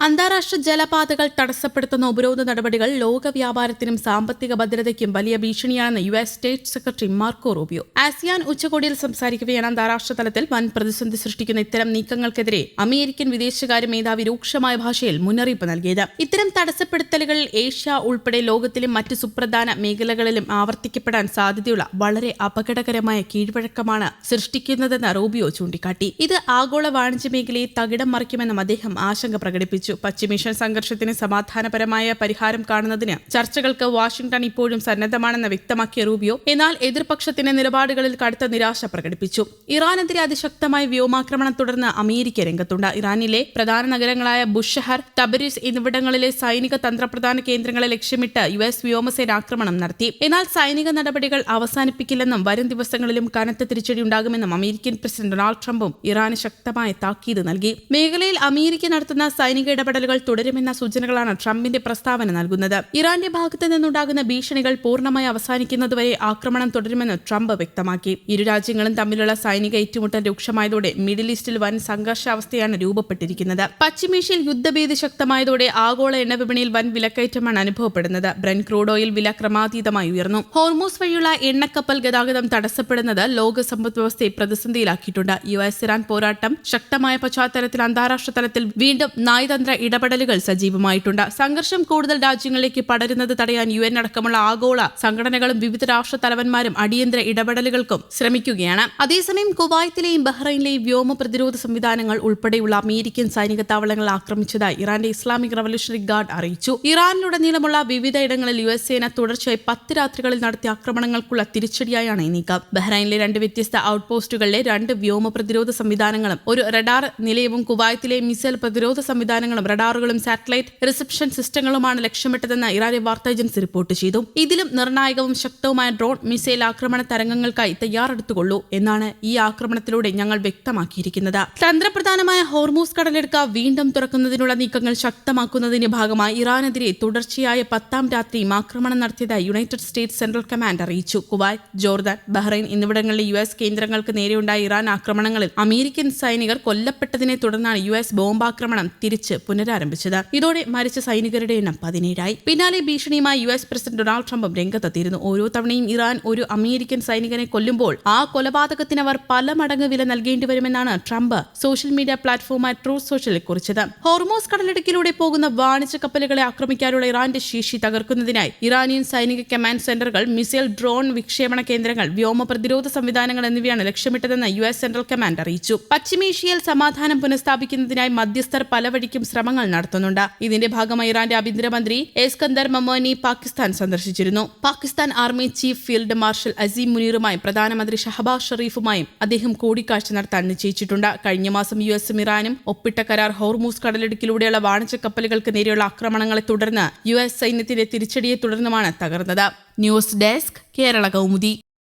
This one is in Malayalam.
അന്താരാഷ്ട്ര ജലപാതകൾ തടസ്സപ്പെടുത്തുന്ന ഉപരോധ നടപടികൾ ലോക വ്യാപാരത്തിനും സാമ്പത്തിക ഭദ്രതയ്ക്കും വലിയ ഭീഷണിയാണെന്ന് US. State secretary Marco Rubio ASEAN ഉച്ചകോടിയിൽ സംസാരിക്കുകയാണ്. അന്താരാഷ്ട്ര തലത്തിൽ വൻ പ്രതിസന്ധി സൃഷ്ടിക്കുന്ന ഇത്തരം നീക്കങ്ങൾക്കെതിരെ അമേരിക്കൻ വിദേശകാര്യ മേധാവി രൂക്ഷമായ ഭാഷയിൽ മുന്നറിയിപ്പ് നൽകിയത്. ഇത്തരം തടസ്സപ്പെടുത്തലുകൾ ഏഷ്യ ഉൾപ്പെടെ ലോകത്തിലെ മറ്റ് സുപ്രധാന മേഖലകളിലും ആവർത്തിക്കപ്പെടാൻ സാധ്യതയുള്ള വളരെ അപകടകരമായ കീഴ്വഴക്കമാണ് സൃഷ്ടിക്കുന്നതെന്ന് റൂബിയോ ചൂണ്ടിക്കാട്ടി. ഇത് ആഗോള വാണിജ്യ മേഖലയെ തകിടം മറിക്കുമെന്നും അദ്ദേഹം ആശങ്ക പ്രകടിപ്പിച്ചു. പശ്ചിമേഷ്യൻ സംഘർഷത്തിന് സമാധാനപരമായ പരിഹാരം കാണുന്നതിന് ചർച്ചകൾക്ക് വാഷിംഗ്ടൺ ഇപ്പോഴും സന്നദ്ധമാണെന്ന് വ്യക്തമാക്കിയ റൂബിയോ എന്നാൽ എതിർപക്ഷത്തിന്റെ നിലപാടുകളിൽ കടുത്ത നിരാശ പ്രകടിപ്പിച്ചു. ഇറാനെതിരെ അതിശക്തമായ വ്യോമാക്രമണം തുടർന്ന് അമേരിക്ക രംഗത്തുണ്ട്. ഇറാനിലെ പ്രധാന നഗരങ്ങളായ ബുഷഹർ, തബരിസ് എന്നിവിടങ്ങളിലെ സൈനിക തന്ത്രപ്രധാന കേന്ദ്രങ്ങളെ ലക്ഷ്യമിട്ട് യു.എസ്. വ്യോമസേന ആക്രമണം നടത്തി. എന്നാൽ സൈനിക നടപടികൾ അവസാനിപ്പിക്കില്ലെന്നും വരും ദിവസങ്ങളിലും കനത്ത തിരിച്ചടി ഉണ്ടാകുമെന്നും അമേരിക്കൻ പ്രസിഡന്റ് ഡൊണാൾഡ് ട്രംപും ഇറാന് ശക്തമായ താക്കീത് നൽകി. മേഖലയിൽ അമേരിക്ക നടത്തുന്ന സൈനിക ഇടപെടലുകൾ തുടരുമെന്ന സൂചനകളാണ് ട്രംപിന്റെ പ്രസ്താവന നൽകുന്നത്. ഇറാന്റെ ഭാഗത്തു നിന്നുണ്ടാകുന്ന ഭീഷണികൾ പൂർണ്ണമായി അവസാനിക്കുന്നതുവരെ ആക്രമണം തുടരുമെന്ന് ട്രംപ് വ്യക്തമാക്കി. ഇരു രാജ്യങ്ങളും തമ്മിലുള്ള സൈനിക ഏറ്റുമുട്ടൽ രൂക്ഷമായതോടെ മിഡിൽ ഈസ്റ്റിൽ വൻ സംഘർഷാവസ്ഥയാണ് രൂപപ്പെട്ടിരിക്കുന്നത്. പശ്ചിമേഷ്യയിൽ യുദ്ധഭീതി ശക്തമായതോടെ ആഗോള എണ്ണ വിപണിയിൽ വൻ വിലക്കയറ്റമാണ് അനുഭവപ്പെടുന്നത്. ബ്രെന്റ് ക്രൂഡ് ഓയിൽ വില ക്രമാതീതമായി ഉയർന്നു. ഹോർമൂസ് വഴിയുള്ള എണ്ണക്കപ്പൽ ഗതാഗതം തടസ്സപ്പെടുന്നത് ലോക സമ്പദ് വ്യവസ്ഥയെ പ്രതിസന്ധിയിലാക്കിയിട്ടുണ്ട്. യു.എസ്. ഇറാൻ പോരാട്ടം ശക്തമായ പശ്ചാത്തലത്തിൽ അന്താരാഷ്ട്ര തലത്തിൽ വീണ്ടും നയതന്ത്ര ഇടപെടലുകൾ സജീവമായിട്ടുണ്ട്. സംഘർഷം കൂടുതൽ രാജ്യങ്ങളിലേക്ക് പടരുന്നത് തടയാൻ യു.എൻ. അടക്കമുള്ള ആഗോള സംഘടനകളും വിവിധ രാഷ്ട്ര തലവന്മാരും അടിയന്തര ഇടപെടലുകൾക്കും ശ്രമിക്കുകയാണ്. അതേസമയം കുവൈത്തിലെയും ബഹ്റൈനിലെയും വ്യോമ പ്രതിരോധ സംവിധാനങ്ങൾ ഉൾപ്പെടെയുള്ള അമേരിക്കൻ സൈനിക താവളങ്ങൾ ആക്രമിച്ചതായി ഇറാന്റെ ഇസ്ലാമിക് റവല്യൂഷണറി ഗാർഡ് അറിയിച്ചു. ഇറാനിലുടനീളമുള്ള വിവിധ ഇടങ്ങളിൽ യു.എസ്. സേന തുടർച്ചയായി 10 രാത്രികളിൽ നടത്തിയ ആക്രമണങ്ങൾക്കുള്ള തിരിച്ചടിയായാണ് ഈ നീക്കം. ബഹ്റൈനിലെ 2 വ്യത്യസ്ത ഔട്ട് പോസ്റ്റുകളിലെ 2 വ്യോമ പ്രതിരോധ സംവിധാനങ്ങളും ഒരു റഡാർ നിലയവും കുവൈത്തിലെ മിസൈൽ പ്രതിരോധ സംവിധാനങ്ങളും റഡാറുകളും സാറ്റലൈറ്റ് റിസപ്ഷൻ സിസ്റ്റങ്ങളുമാണ് ലക്ഷ്യമിട്ടതെന്ന് ഇറാന്റെ വാർത്താ ഏജൻസി റിപ്പോർട്ട് ചെയ്തു. ഇതിലും നിർണായകവും ശക്തവുമായ ഡ്രോൺ മിസൈൽ ആക്രമണ തരംഗങ്ങൾക്കായി തയ്യാറെടുത്തുകൊള്ളൂ എന്നാണ് ഈ ആക്രമണത്തിലൂടെ ഞങ്ങൾ വ്യക്തമാക്കിയിരിക്കുന്നത്. തന്ത്രപ്രധാനമായ ഹോർമൂസ് കടലെടുക്ക വീണ്ടും തുറക്കുന്നതിനുള്ള നീക്കങ്ങൾ ശക്തമാക്കുന്നതിന്റെ ഭാഗമായി ഇറാനെതിരെ തുടർച്ചയായ 10ാം രാത്രിയും ആക്രമണം നടത്തിയതായി യുണൈറ്റഡ് സ്റ്റേറ്റ്സ് സെൻട്രൽ കമാൻഡ് അറിയിച്ചു. കുവൈറ്റ്, ജോർദാൻ, ബഹ്റൈൻ എന്നിവിടങ്ങളിലെ യു.എസ്. കേന്ദ്രങ്ങൾക്ക് നേരെയുണ്ടായ ഇറാൻ ആക്രമണങ്ങളിൽ അമേരിക്കൻ സൈനികർ കൊല്ലപ്പെട്ടതിനെ തുടർന്നാണ് യു.എസ്. ബോംബാക്രമണം തിരിച്ച് പുനരാരംഭിച്ചത്. ഇതോടെ മരിച്ച സൈനികരുടെ എണ്ണം 17ആയി. പിന്നാലെ ഭീഷണിയുമായി യു.എസ്. പ്രസിഡന്റ് ഡൊണാൾഡ് ട്രംപും രംഗത്തെത്തിയിരുന്നു. ഓരോ തവണയും ഇറാൻ ഒരു അമേരിക്കൻ സൈനികനെ കൊല്ലുമ്പോൾ ആ കൊലപാതകത്തിന് അവർ പല മടങ്ങ് വില നൽകേണ്ടി വരുമെന്നാണ് ട്രംപ് സോഷ്യൽ മീഡിയ പ്ലാറ്റ്ഫോമായ ട്രൂത്ത് സോഷ്യലിൽ കുറിച്ചത്. ഹോർമൂസ് കടലിടുക്കിലൂടെ പോകുന്ന വാണിജ്യ കപ്പലുകളെ ആക്രമിക്കാനുള്ള ഇറാന്റെ ശേഷി തകർക്കുന്നതിനായി ഇറാനിയൻ സൈനിക കമാൻഡ് സെന്ററുകൾ, മിസൈൽ, ഡ്രോൺ വിക്ഷേപണ കേന്ദ്രങ്ങൾ, വ്യോമ പ്രതിരോധ സംവിധാനങ്ങൾ എന്നിവയാണ് ലക്ഷ്യമിട്ടതെന്ന് യു.എസ്. സെൻട്രൽ കമാൻഡ് അറിയിച്ചു. പശ്ചിമേഷ്യയിൽ സമാധാനം പുനഃസ്ഥാപിക്കുന്നതിനായി മധ്യസ്ഥർ പല വഴിക്കും ശ്രമങ്ങൾ നടത്തുന്നുണ്ട്. ഇതിന്റെ ഭാഗമായി ഇറാന്റെ ആഭ്യന്തരമന്ത്രി എസ്കന്ദർ മൊമോനി പാകിസ്ഥാൻ സന്ദർശിച്ചിരുന്നു. Pakistan army chief field marshal Asim മുനീറുമായും പ്രധാനമന്ത്രി ഷഹബാസ് ഷെറീഫുമായും അദ്ദേഹം കൂടിക്കാഴ്ച നടത്താൻ നിശ്ചയിച്ചിട്ടുണ്ട്. കഴിഞ്ഞ മാസം യു.എസും ഇറാനും ഒപ്പിട്ട കരാർ ഹോർമൂസ് കടലിടുക്കിലൂടെയുള്ള വാണിജ്യ കപ്പലുകൾക്ക് നേരെയുള്ള ആക്രമണങ്ങളെ തുടർന്ന് യു.എസ്. സൈന്യത്തിന്റെ തിരിച്ചടിയെ തുടർന്നുമാണ് തകർന്നത്. News desk, Kerala Kaumudi.